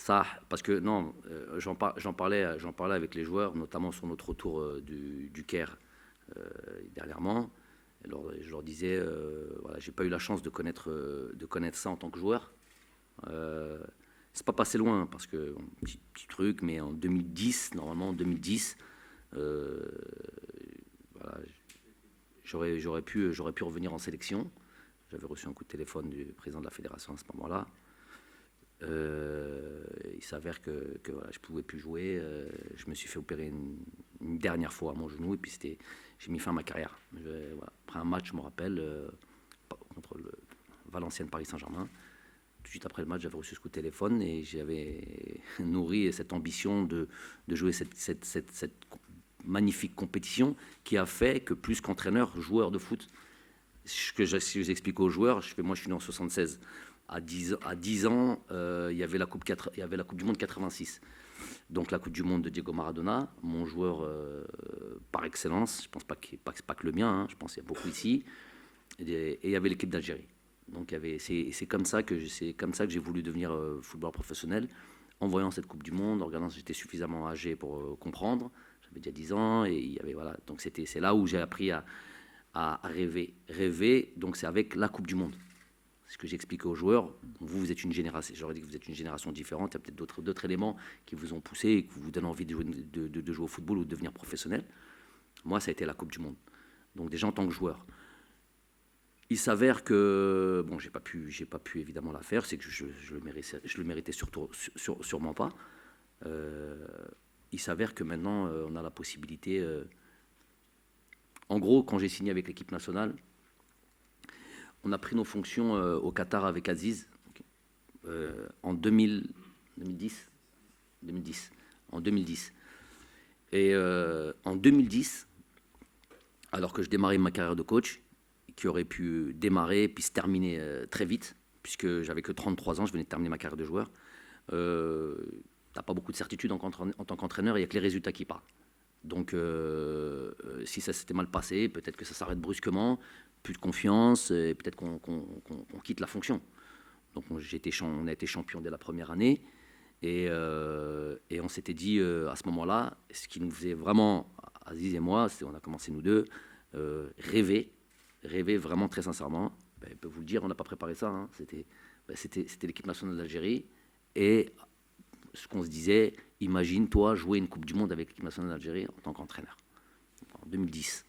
Ça, parce que non, j'en parlais avec les joueurs, notamment sur notre retour du Caire dernièrement. Alors, je leur disais, voilà, j'ai pas eu la chance de connaître ça en tant que joueur. C'est pas passé loin, parce que petit truc, mais en 2010, normalement en 2010, voilà, j'aurais pu revenir en sélection. J'avais reçu un coup de téléphone du président de la fédération à ce moment-là. Il s'avère que voilà, je ne pouvais plus jouer. Je me suis fait opérer une dernière fois à mon genou et puis j'ai mis fin à ma carrière. Voilà, après un match, je me rappelle, contre le Valenciennes Paris Saint-Germain. Tout de suite après le match, j'avais reçu ce coup de téléphone et j'avais nourri cette ambition de jouer cette magnifique compétition qui a fait que plus qu'entraîneur, joueur de foot, si je vous explique aux joueurs, moi je suis né en 76. À 10 ans, il y avait la Coupe du Monde 86. Donc la Coupe du Monde de Diego Maradona, mon joueur par excellence. Je pense pas que le mien, hein, je pense qu'il y a beaucoup ici. Et il y avait l'équipe d'Algérie. Donc c'est comme ça que j'ai voulu devenir footballeur professionnel, en voyant cette Coupe du Monde, en regardant, j'étais suffisamment âgé pour comprendre. J'avais déjà 10 ans et il y avait voilà. Donc c'est là où j'ai appris à rêver. Rêver, donc c'est avec la Coupe du Monde. C'est ce que j'explique aux joueurs. Vous êtes une génération, j'aurais dit que vous êtes une génération différente. Il y a peut-être d'autres éléments qui vous ont poussé et qui vous donnent envie de jouer au football ou de devenir professionnel. Moi, ça a été la Coupe du Monde. Donc déjà en tant que joueur. Il s'avère que, bon, j'ai pas pu évidemment la faire, c'est que je le méritais sûrement pas. Il s'avère que maintenant, on a la possibilité. En gros, quand j'ai signé avec l'équipe nationale, on a pris nos fonctions au Qatar avec Aziz en 2010. En 2010. Et en 2010, alors que je démarrais ma carrière de coach, qui aurait pu démarrer puis se terminer très vite, puisque j'avais que 33 ans, je venais de terminer ma carrière de joueur. T'as pas beaucoup de certitude en tant qu'entraîneur, il n'y a que les résultats qui parlent. Donc, si ça s'était mal passé, peut-être que ça s'arrête brusquement, plus de confiance, et peut-être qu'on quitte la fonction. Donc, on a été champion dès la première année, et on s'était dit à ce moment-là, ce qui nous faisait vraiment, Aziz et moi, on a commencé nous deux, rêver vraiment très sincèrement. Je peux vous le dire, on n'a pas préparé ça. Hein. C'était l'équipe nationale d'Algérie. Et ce qu'on se disait, imagine-toi jouer une Coupe du Monde avec l'équipe nationale d'Algérie en tant qu'entraîneur. En 2010.